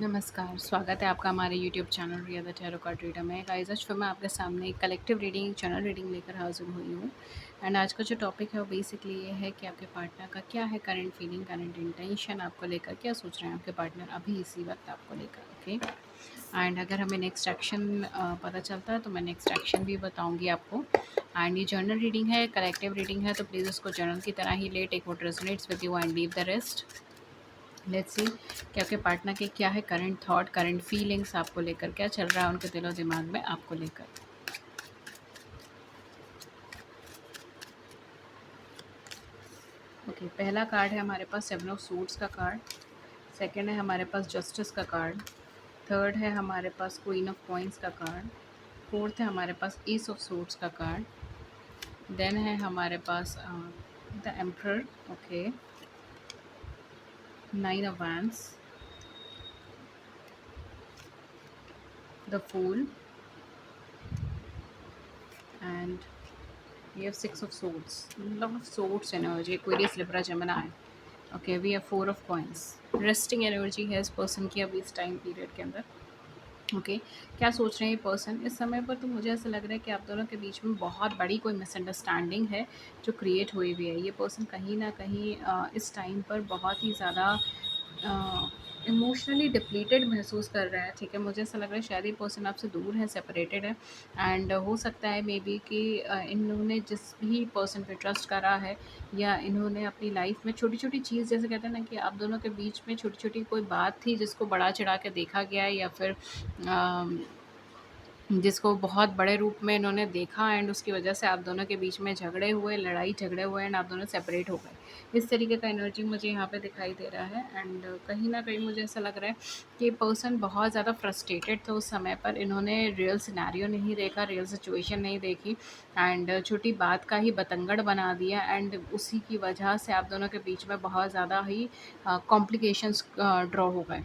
नमस्कार, स्वागत है आपका हमारे YouTube channel Riya the tarot card reader में। गाइस, आज फिर मैं आपके सामने एक कलेक्टिव रीडिंग, चैनल रीडिंग लेकर हाज़िर हुई हूँ। एंड आज का जो टॉपिक है वो बेसिकली ये है कि आपके पार्टनर का क्या है करंट फीलिंग, करंट इंटेंशन, आपको लेकर क्या सोच रहे हैं आपके पार्टनर अभी इसी वक्त आपको लेकर, ओके। एंड अगर हमें नेक्स्ट एक्शन पता चलता है तो मैं नेक्स्ट एक्शन भी बताऊँगी आपको। एंड ये जर्नल रीडिंग है, कलेक्टिव रीडिंग है, तो प्लीज़ उसको जर्नल की तरह ही ले, take what resonates with you and leave the rest. Let's see कि आपके पार्टनर के क्या है करंट थॉट, करंट फीलिंग्स आपको लेकर, क्या चल रहा है उनके दिलो दिमाग में आपको लेकर। ओके, पहला कार्ड है हमारे पास सेवन ऑफ सूट्स का कार्ड। सेकंड है हमारे पास जस्टिस का कार्ड। थर्ड है हमारे पास क्वीन ऑफ कॉइंस का कार्ड। फोर्थ है हमारे पास ईस ऑफ सूट्स का कार्ड। देन है हमारे पास the emperor, okay, nine of wands, the fool, and we have six of swords, lot of swords energy, Aquarius, Libra, Gemini. Okay, we have four of coins, resting energy है इस person की अभी इस time period के अंदर। Okay, क्या सोच रहे हैं ये पर्सन इस समय पर? तो मुझे ऐसा लग रहा है कि आप दोनों के बीच में बहुत बड़ी कोई मिसअंडरस्टैंडिंग है जो क्रिएट हुई हुई है। ये पर्सन कहीं ना कहीं इस टाइम पर बहुत ही ज़्यादा इमोशनली डिप्लीटेड महसूस कर रहा है। ठीक है, मुझे ऐसा लग रहा है शायद ये पर्सन आपसे दूर है, सेपरेटेड है। एंड हो सकता है मे बी कि इन्होंने जिस भी पर्सन पे ट्रस्ट करा है या इन्होंने अपनी लाइफ में छोटी छोटी चीज़, जैसे कहते हैं ना कि आप दोनों के बीच में छोटी छोटी कोई बात थी जिसको बड़ा चढ़ा के देखा गया, या फिर जिसको बहुत बड़े रूप में इन्होंने देखा, एंड उसकी वजह से आप दोनों के बीच में झगड़े हुए, लड़ाई झगड़े हुए, एंड आप दोनों सेपरेट हो गए। इस तरीके का एनर्जी मुझे यहाँ पे दिखाई दे रहा है। एंड कहीं ना कहीं मुझे ऐसा लग रहा है कि पर्सन बहुत ज़्यादा फ्रस्ट्रेटेड था उस समय पर। इन्होंने रियल सिनेरियो नहीं देखा, रियल सिचुएशन नहीं देखी, एंड छोटी बात का ही बतंगड़ बना दिया, एंड उसी की वजह से आप दोनों के बीच में बहुत ज़्यादा ही कॉम्प्लिकेशंस ड्रॉ हो गए।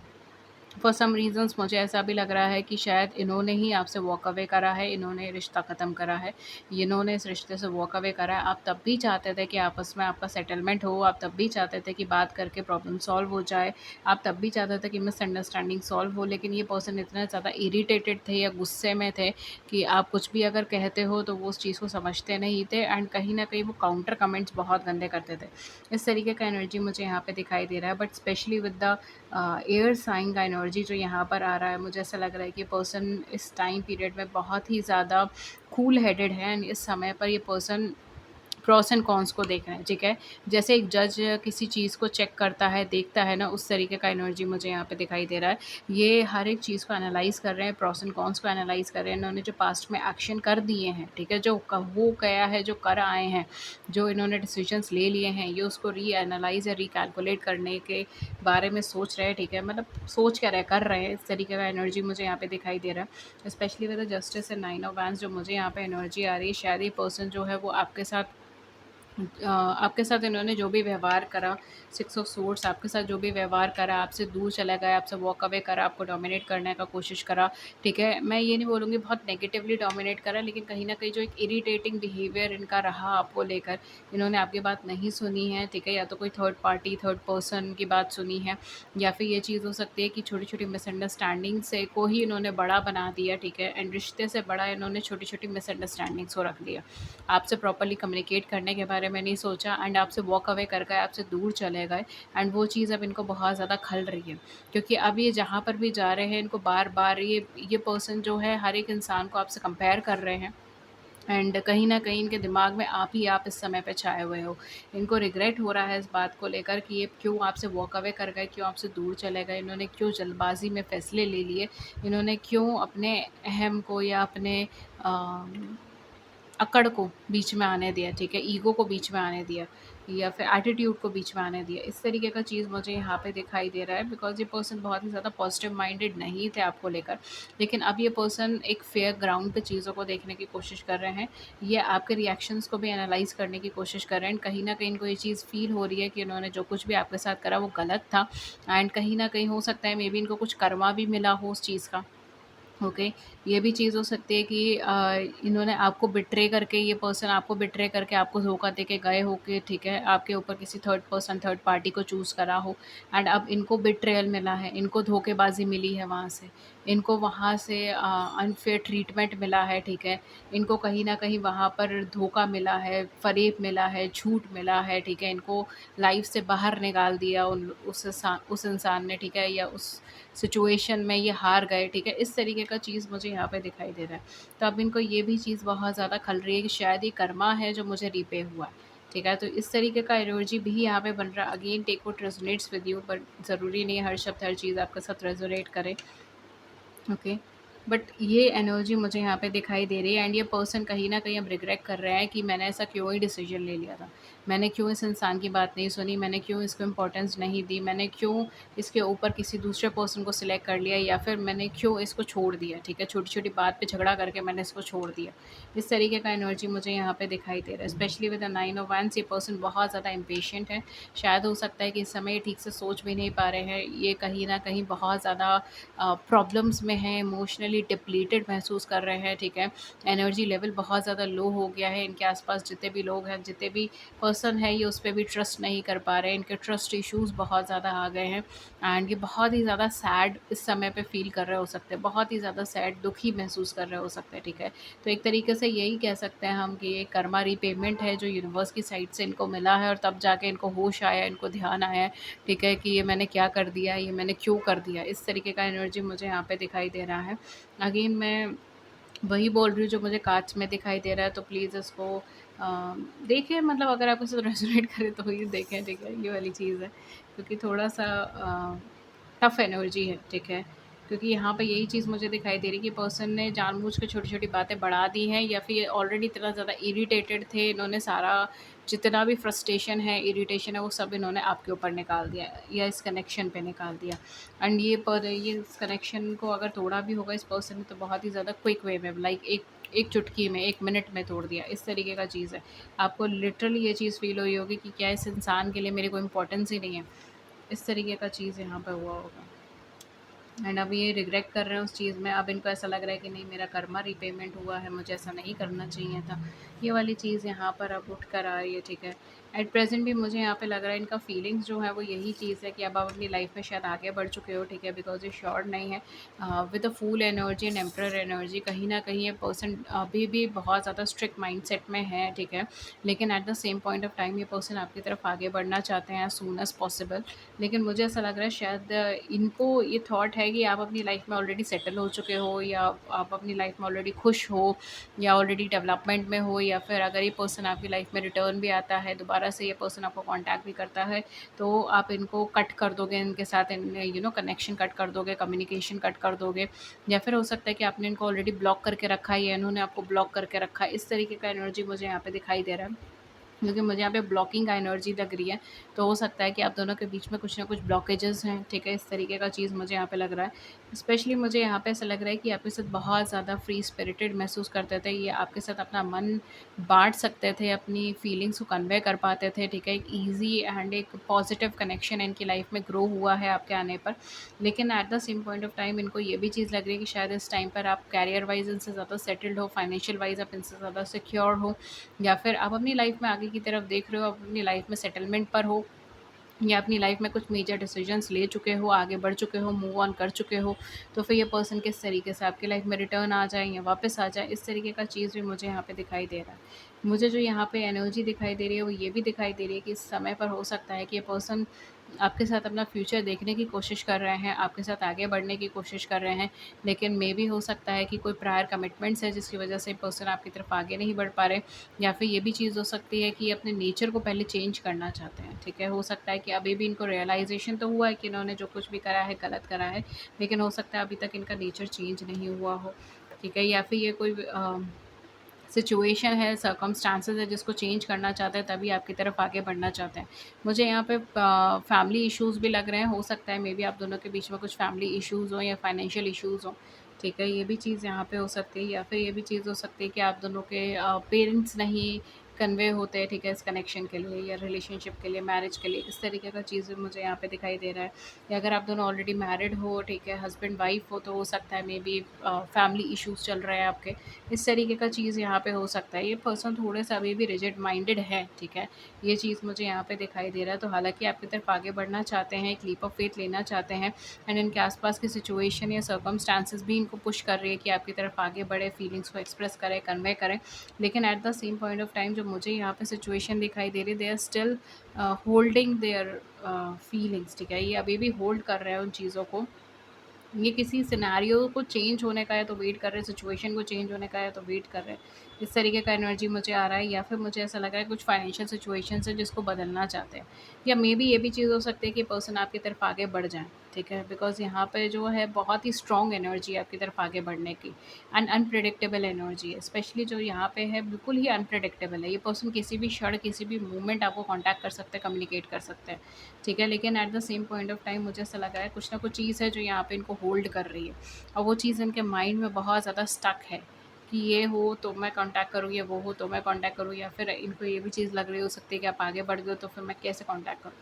फॉर सम रीज़न्स मुझे ऐसा भी लग रहा है कि शायद इन्होंने ही आपसे वॉक अवे करा है, इन्होंने रिश्ता ख़त्म करा है, इन्होंने इस रिश्ते से वॉक अवे करा है। आप तब भी चाहते थे कि आपस में आपका सेटलमेंट हो, आप तब भी चाहते थे कि बात करके प्रॉब्लम सॉल्व हो जाए, आप तब भी चाहते थे कि मिसअंडरस्टैंडिंग सॉल्व हो, लेकिन ये पर्सन इतने ज़्यादा इरिटेटेड थे या गुस्से में थे कि आप कुछ भी अगर कहते हो तो वो उस चीज़ को समझते नहीं थे, एंड कहीं न कहीं वो काउंटर कमेंट्स बहुत गंदे करते थे। इस तरीके का एनर्जी मुझे यहाँ पे दिखाई दे रहा है, but specially with the air sign का एनर्जी जो यहाँ पर आ रहा है, मुझे ऐसा लग रहा है कि पर्सन इस टाइम पीरियड में बहुत ही ज़्यादा कूल हेडेड है, एंड इस समय पर ये पर्सन प्रोस एंड कॉन्स को देख रहे हैं। ठीक है, जैसे एक जज किसी चीज़ को चेक करता है, देखता है ना, उस तरीके का एनर्जी मुझे यहाँ पे दिखाई दे रहा है। ये हर एक चीज़ को एनालाइज कर रहे हैं, प्रोस एंड कॉन्स को एनालाइज कर रहे हैं। इन्होंने जो पास्ट में एक्शन कर दिए हैं, ठीक है, जो हो गया है, जो कर आए हैं, जो इन्होंने डिसीजंस ले लिए हैं, ये उसको री एनालाइज या रिकैलकुलेट करने के बारे में सोच रहे हैं। ठीक है, मतलब सोच क्या रहे, कर रहे हैं। इस तरीके का एनर्जी मुझे यहाँ पे दिखाई दे रहा है, specially with the justice and nine of wands जो मुझे यहाँ पे एनर्जी आ रही है। शायद ये पर्सन जो है वो आपके साथ इन्होंने जो भी व्यवहार करा, सिक्स ऑफ सोर्ड्स आपके साथ जो भी व्यवहार करा, आपसे दूर चला गया, आपसे वॉक अवे करा, आपको डोमिनेट करने का कोशिश करा। ठीक है, मैं ये नहीं बोलूँगी बहुत नेगेटिवली डोमिनेट करा, लेकिन कहीं न कहीं जो एक इरिटेटिंग बिहेवियर इनका रहा आपको लेकर, इन्होंने आपकी बात नहीं सुनी है। ठीक है, या तो कोई थर्ड पार्टी, थर्ड पर्सन की बात सुनी है, या फिर ये चीज़ हो सकती है कि छोटी-छोटी मिसअंडरस्टैंडिंग से को ही इन्होंने बड़ा बना दिया। ठीक है, एंड रिश्ते से बड़ा इन्होंने छोटी-छोटी मिसअंडरस्टैंडिंग्स को रख दिया। आपसे प्रॉपर्ली कम्युनिकेट करने के बारे में नहीं सोचा, एंड आपसे वॉक अवे कर गए, आपसे दूर चले गए, एंड वो चीज़ अब इनको बहुत ज़्यादा खल रही है, क्योंकि अब ये जहाँ पर भी जा रहे हैं इनको बार-बार ये पर्सन जो है हर एक इंसान को आपसे कंपेयर कर रहे हैं, एंड कहीं न कहीं इनके दिमाग में आप ही आप इस समय पे छाए हुए हो। इनको रिग्रेट हो रहा है इस बात को लेकर कि ये क्यों आपसे वॉक अवे कर गए, क्यों आपसे दूर चले गए, इन्होंने क्यों जल्दबाज़ी में फ़ैसले ले लिए, इन्होंने क्यों अपने अहम को या अपने अ अकड़ को बीच में आने दिया। ठीक है, ईगो को बीच में आने दिया, या फिर एटीट्यूड को बीच में आने दिया। इस तरीके का चीज़ मुझे यहाँ पे दिखाई दे रहा है, बिकॉज़ ये पर्सन बहुत ही ज़्यादा पॉजिटिव माइंडेड नहीं थे आपको लेकर, लेकिन अब ये पर्सन एक फेयर ग्राउंड पे चीज़ों को देखने की कोशिश कर रहे हैं। ये आपके रिएक्शंस को भी एनालाइज़ करने की कोशिश कर रहे हैं, एंड कहीं न कहीं इनको ये चीज़ फ़ील हो रही है कि इन्होंने जो कुछ भी आपके साथ करा वो गलत था, एंड कहीं न कहीं हो सकता है मे बी इनको कुछ कर्मा भी मिला हो उस चीज़ का। ओके। ये भी चीज़ हो सकती है कि इन्होंने आपको बिट्रे करके, ये पर्सन आपको बिट्रे करके आपको धोखा दे के गए हो कि ठीक है, आपके ऊपर किसी थर्ड पर्सन, थर्ड पार्टी को चूज़ करा हो एंड अब इनको बिट्रेयल मिला है, इनको धोखेबाज़ी मिली है वहाँ से, इनको वहाँ से अनफ़ेयर ट्रीटमेंट मिला है, ठीक है। इनको कहीं न कहीं वहाँ पर धोखा मिला है, फ़रेब मिला है, झूठ मिला है, ठीक है। इनको लाइफ़ से बाहर निकाल दिया उस इंसान ने, ठीक है, या उस सिचुएशन में ये हार गए, ठीक है? इस तरीके का चीज़ मुझे यहाँ पे दिखाई दे रहा है। तो अब इनको ये भी चीज़ बहुत ज़्यादा खल रही है कि शायद ये कर्मा है जो मुझे रीपे हुआ है, ठीक है? तो इस तरीके का एनर्जी भी यहाँ पे बन रहा है। Again take what resonates with you, but ज़रूरी नहीं है हर शब्द, हर चीज़ आपके साथ रेज़ोनेट करे। ओके। बट ये एनर्जी मुझे यहाँ पे दिखाई दे रही है एंड ये पर्सन कहीं न कहीं अब रिग्रेट कर रहा है कि मैंने ऐसा क्यों ही डिसीज़न ले लिया था। मैंने क्यों इस इंसान की बात नहीं सुनी, मैंने क्यों इसको इम्पोर्टेंस नहीं दी, मैंने क्यों इसके ऊपर किसी दूसरे पर्सन को सिलेक्ट कर लिया, या फिर मैंने क्यों इसको छोड़ दिया, ठीक है? छोटी-छोटी बात पे झगड़ा करके मैंने इसको छोड़ दिया। इस तरीके का एनर्जी मुझे यहाँ पे दिखाई दे रहा है। Specially with the 9 of wands, ये पर्सन बहुत ज़्यादा इम्पेशेंट है। शायद हो सकता है कि इस समय ये ठीक से सोच भी नहीं पा रहे हैं। ये कहीं न कहीं बहुत ज़्यादा प्रॉब्लम्स में हैं, इमोशनली डिप्लीटेड महसूस कर रहे हैं, ठीक है। एनर्जी लेवल बहुत ज़्यादा लो हो गया है। इनके आसपास जितने भी लोग हैं, जितने भी पर्सन है, ये उस पे भी ट्रस्ट नहीं कर पा रहे हैं। इनके ट्रस्ट इश्यूज़ बहुत ज़्यादा आ गए हैं एंड ये बहुत ही ज़्यादा सैड इस समय पे फ़ील कर रहे हो सकते हैं, बहुत ही ज़्यादा सैड, दुखी महसूस कर रहे हो सकते हैं, ठीक है। तो एक तरीके से यही कह सकते हैं हम कि ये कर्मा रीपेमेंट है जो यूनिवर्स की साइड से इनको मिला है और तब जाके इनको होश आया, इनको ध्यान आया है, ठीक है, कि ये मैंने क्या कर दिया, ये मैंने क्यों कर दिया। इस तरीके का एनर्जी मुझे यहाँ पे दिखाई दे रहा है। अगेन मैं वही बोल रही हूँ जो मुझे काँच में दिखाई दे रहा है, तो प्लीज़ इसको देखें, मतलब अगर आपको इससे रेज़ोनेट करे तो ही देखें, ठीक है? ये वाली चीज़ है, क्योंकि थोड़ा-सा टफ़ एनर्जी है, ठीक है? क्योंकि यहाँ पे यही चीज़ मुझे दिखाई दे रही है कि पर्सन ने जानबूझ के छोटी-छोटी बातें बढ़ा दी हैं, या फिर ऑलरेडी इतना ज़्यादा इरिटेटेड थे, इन्होंने सारा जितना भी फ्रस्ट्रेशन है, इरिटेशन है, वो सब इन्होंने आपके ऊपर निकाल दिया या इस कनेक्शन पे निकाल दिया। एंड ये इस कनेक्शन को अगर तोड़ा भी होगा इस पर्सन ने, तो बहुत ही ज़्यादा क्विक वे में, लाइक एक एक चुटकी में, 1 मिनट में तोड़ दिया, इस तरीके का चीज़ है। आपको लिटरली ये चीज़ फ़ील हुई होगी कि क्या इस इंसान के लिए मेरी कोई इम्पोर्टेंस ही नहीं है। इस तरीके का चीज़ यहाँ पे हुआ होगा। एंड अब ये रिग्रेट कर रहे हैं उस चीज़ में। अब इनको ऐसा लग रहा है कि नहीं, मेरा कर्मा रीपेमेंट हुआ है, मुझे ऐसा नहीं करना चाहिए था। ये वाली चीज़ यहाँ पर अब उठ कर आ रही है, ठीक है। एट प्रेज़ेंट भी मुझे यहाँ पे लग रहा है इनका फीलिंग्स जो है वो यही चीज़ है कि अब आप अपनी लाइफ़ में शायद आगे बढ़ चुके हो, ठीक है, बिकॉज़ ये श्योर नहीं है। With a fool energy and emperor energy, कहीं न कहीं ये पर्सन अभी भी बहुत ज़्यादा स्ट्रिक्ट माइंडसेट में है, ठीक है। लेकिन at the same point of time ये पर्सन आपकी तरफ आगे बढ़ना चाहते हैं एज़ सून एज़ पॉसिबल। लेकिन मुझे ऐसा लग रहा है शायद इनको ये थॉट है कि आप अपनी लाइफ में ऑलरेडी सेटल हो चुके हो, या आप अपनी लाइफ में ऑलरेडी खुश हो, या ऑलरेडी डेवलपमेंट में हो, या फिर अगर ये पर्सन आपकी लाइफ में रिटर्न भी आता है, दोबारा से ये पर्सन आपको कांटेक्ट भी करता है, तो आप इनको कट कर दोगे, इनके साथ कनेक्शन कट कर दोगे, कम्युनिकेशन कट कर दोगे, या फिर हो सकता है कि आपने इनको ऑलरेडी ब्लॉक करके रखा है या इन्होंने आपको ब्लॉक करके रखा है। इस तरीके का एनर्जी मुझे यहाँ पे दिखाई दे रहा है, क्योंकि मुझे यहाँ पे ब्लॉकिंग का एनर्जी लग रही है। तो हो सकता है कि आप दोनों के बीच में कुछ ना कुछ ब्लॉकेजेस हैं, ठीक है? इस तरीके का चीज़ मुझे यहाँ पे लग रहा है। स्पेशली मुझे यहाँ पे ऐसा लग रहा है कि आपके साथ बहुत ज़्यादा फ्री स्पिरिटेड महसूस करते थे, ये आपके साथ अपना मन बाँट सकते थे, अपनी फीलिंग्स को कन्वे कर पाते थे, ठीक है? एक ईज़ी एंड एक पॉजिटिव कनेक्शन इनकी लाइफ में ग्रो हुआ है आपके आने पर। लेकिन at the same point of time इनको ये भी चीज़ लग रही है कि शायद इस टाइम पर आप करियर वाइज़ इनसे ज़्यादा सेटल्ड हो, फाइनेंशियल वाइज़ आप इनसे ज़्यादा सिक्योर हो, या फिर आप अपनी लाइफ में आगे की तरफ देख रहे हो, आप अपनी लाइफ में सेटलमेंट पर हो, या अपनी लाइफ में कुछ मेजर डिसीजंस ले चुके हो, आगे बढ़ चुके हो, मूव ऑन कर चुके हो, तो फिर ये पर्सन किस तरीके से आपकी लाइफ में रिटर्न आ जाए या वापस आ जाए, इस तरीके का चीज़ भी मुझे यहाँ पे दिखाई दे रहा है। मुझे जो यहाँ पे एनर्जी दिखाई दे रही है वो ये भी दिखाई दे रही है कि इस समय पर हो सकता है कि ये पर्सन आपके साथ अपना फ्यूचर देखने की कोशिश कर रहे हैं, आपके साथ आगे बढ़ने की कोशिश कर रहे हैं, लेकिन मे बी हो सकता है कि कोई प्रायर कमिटमेंट्स है जिसकी वजह से पर्सन आपकी तरफ आगे नहीं बढ़ पा रहे, या फिर ये भी चीज़ हो सकती है कि ये अपने नेचर को पहले चेंज करना चाहते हैं, ठीक है। हो सकता है कि अभी भी इनको रियलाइजेशन तो हुआ है कि इन्होंने जो कुछ भी करा है गलत करा है, लेकिन हो सकता है अभी तक इनका नेचर चेंज नहीं हुआ हो, ठीक है। या फिर ये कोई सिचुएशन है, सर्कमस्टांसेस है जिसको चेंज करना चाहते हैं, तभी आपकी तरफ आगे बढ़ना चाहते हैं। मुझे यहाँ पे फैमिली इश्यूज़ भी लग रहे हैं, हो सकता है मे बी आप दोनों के बीच में कुछ फैमिली इश्यूज़ हों या फाइनेंशियल इश्यूज़ हों, ठीक है। ये भी चीज़ यहाँ पे हो सकती है, या फिर ये भी चीज़ हो सकती है कि आप दोनों के पेरेंट्स नहीं कन्वे होते हैं, ठीक है, इस कनेक्शन के लिए या रिलेशनशिप के लिए, मैरिज के लिए, इस तरीके का चीज़ मुझे यहाँ पे दिखाई दे रहा है। या अगर आप दोनों ऑलरेडी मैरिड हो, ठीक है, हस्बैंड वाइफ हो, तो हो सकता है मे बी फैमिली इश्यूज़ चल रहे हैं आपके, इस तरीके का चीज़ यहाँ पे हो सकता है। ये पर्सन थोड़े सा अभी भी रिजिड माइंडेड है, ठीक है, ये चीज़ मुझे यहाँ पे दिखाई दे रहा है। तो हालाँकि आपकी तरफ आगे बढ़ना चाहते हैं, एक लीप ऑफ फेथ लेना चाहते हैं, एंड इनके आसपास की सिचुएशन या सर्कमस्टांसेस भी इनको पुश कर रही है कि आपकी तरफ आगे बढ़े, फीलिंग्स को एक्सप्रेस करें, कन्वे करें। लेकिन at the same point of time जो मुझे यहाँ पे सिचुएशन दिखाई दे रही, they are still holding their feelings, ठीक है, ये अभी भी होल्ड कर रहे हैं उन चीज़ों को। ये किसी सिनेरियो को चेंज होने का है तो वेट कर रहे हैं, सिचुएशन को चेंज होने का है तो वेट कर रहे हैं, इस तरीके का एनर्जी मुझे आ रहा है। या फिर मुझे ऐसा लग रहा है कुछ फाइनेंशियल सिचुएशन है जिसको बदलना चाहते हैं, या मे बी ये भी चीज़ हो सकती है कि पर्सन आपकी तरफ आगे बढ़ जाए, ठीक है, बिकॉज यहाँ पे जो है बहुत ही स्ट्रॉन्ग एनर्जी है आपकी तरफ आगे बढ़ने की, एंड अनप्रिडिक्टेबल एनर्जी है, स्पेशली जो यहाँ पे है बिल्कुल ही अनप्रिडिक्टेबल है। ये पर्सन किसी भी क्षण, किसी भी मोमेंट आपको कॉन्टैक्ट कर सकते हैं, कम्युनिकेट कर सकते हैं, ठीक है। लेकिन at the same point of time मुझे ऐसा लगा है कुछ ना कुछ चीज़ है जो यहाँ पे इनको होल्ड कर रही है, और वो चीज़ इनके माइंड में बहुत ज़्यादा स्टक है कि ये हो तो मैं कांटेक्ट करूँ, या वो हो तो मैं कांटेक्ट करूँ, या फिर इनको ये भी चीज़ लग रही हो सकती है कि आप आगे बढ़ गए हो तो फिर मैं कैसे कांटेक्ट करूँ,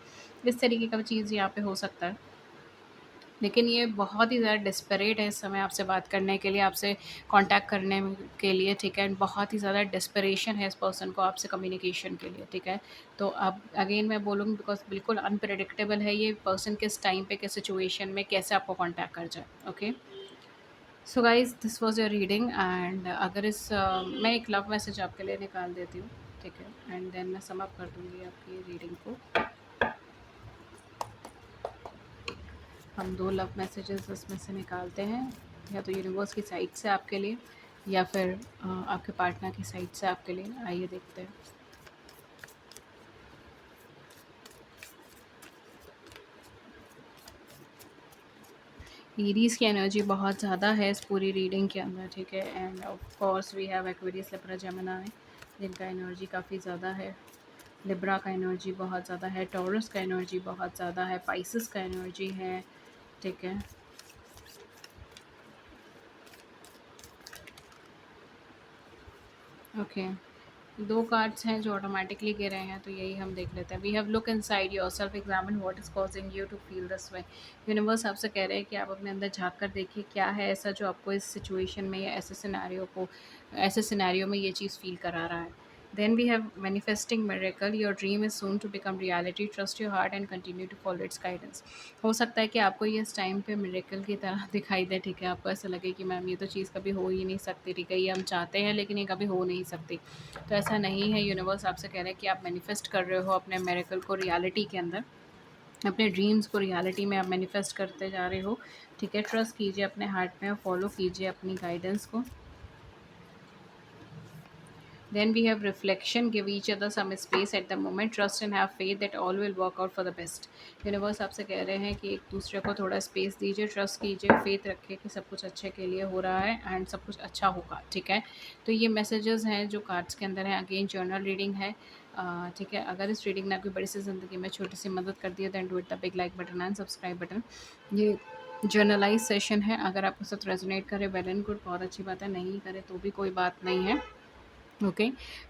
इस तरीके का चीज़ यहाँ पे हो सकता है। लेकिन ये बहुत ही ज़्यादा डेस्परेट है इस समय आपसे बात करने के लिए, आपसे कांटेक्ट करने के लिए, ठीक है, एंड बहुत ही ज़्यादा डेस्परेशन है इस पर्सन को आपसे कम्युनिकेशन के लिए, ठीक है। तो अब अगेन मैं बोलूँगी बिकॉज बिल्कुल अनप्रेडिक्टेबल है ये पर्सन, किस टाइम पे, किस सिचुएशन में कैसे आपको कांटेक्ट कर जाए। Okay, so guys this was your reading, and अगर मैं एक लव मैसेज आपके लिए निकाल देती हूँ, ठीक है, एंड देन मैं सम अप कर दूँगी आपकी रीडिंग को। हम 2 लव मैसेजेस इसमें से निकालते हैं, या तो यूनिवर्स की साइड से आपके लिए, या फिर आपके पार्टनर की साइड से आपके लिए। आइए देखते हैं। एरीज़ की एनर्जी बहुत ज़्यादा है इस पूरी रीडिंग के अंदर, ठीक है, and of course we have Aquarius, Libra, Gemini, जिनका एनर्जी काफ़ी ज़्यादा है। लिब्रा का एनर्जी बहुत ज़्यादा है, टॉरस का एनर्जी बहुत ज़्यादा है, पाइसेस का एनर्जी है, ठीक है। ओके, 2 कार्ड्स हैं जो ऑटोमेटिकली गिरे हैं, तो यही हम देख लेते हैं। We have look inside yourself, examine what is causing you to feel this way. Universe आपसे कह रहे हैं कि आप अपने अंदर झाँक कर देखिए क्या है ऐसा जो आपको इस सिचुएशन में या ऐसे सिनेरियो में ये चीज़ फ़ील करा रहा है। Then we have manifesting miracle, your dream is soon to become reality, trust your heart and continue to follow its guidance. हो सकता है कि आपको ये इस टाइम पे मिरेकल की तरह दिखाई दे, ठीक है, आपको ऐसा लगे कि मैम ये तो चीज़ कभी हो ही नहीं सकती, ठीक है, ये हम चाहते हैं लेकिन ये कभी हो नहीं सकती। तो ऐसा नहीं है, यूनिवर्स आपसे कह रहा है कि आप मैनिफेस्ट कर रहे हो अपने मिरेकल को रियलिटी के अंदर, अपने ड्रीम्स को रियलिटी में आप मैनिफेस्ट करते जा रहे हो, ठीक है। ट्रस्ट कीजिए अपने हार्ट में और फॉलो कीजिए अपनी गाइडेंस को। Then we have reflection, give each other some space at the moment, trust and have faith that all will work out for the best. Universe आपसे कह रहे हैं कि एक दूसरे को थोड़ा स्पेस दीजिए, ट्रस्ट कीजिए, फेथ रखिए कि सब कुछ अच्छे के लिए हो रहा है एंड सब कुछ अच्छा होगा, ठीक है। तो ये मैसेजेस हैं जो कार्ड्स के अंदर हैं। अगेन जर्नल रीडिंग है, ठीक है। अगर इस रीडिंग ने आपकी बड़ी सी ज़िंदगी में छोटी सी मदद कर दी है, then do it the big like button and subscribe button. ये जर्नलाइज सेशन है, अगर आपके साथ रेजोनेट करे वेल एंड गुड, बहुत अच्छी बात है, नहीं करे तो भी कोई बात नहीं है। ओके,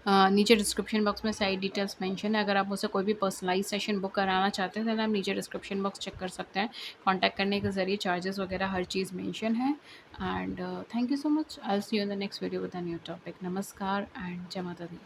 नीचे डिस्क्रिप्शन बॉक्स में सारी डिटेल्स मेंशन है। अगर आप मुझसे कोई भी पर्सनलाइज सेशन बुक कराना चाहते हैं तो आप नीचे डिस्क्रिप्शन बॉक्स चेक कर सकते हैं। कांटेक्ट करने के ज़रिए चार्जेस वगैरह हर चीज़ मेंशन है। And thank you so much, I will see you in the next video with a new topic. नमस्कार एंड जय माता दी।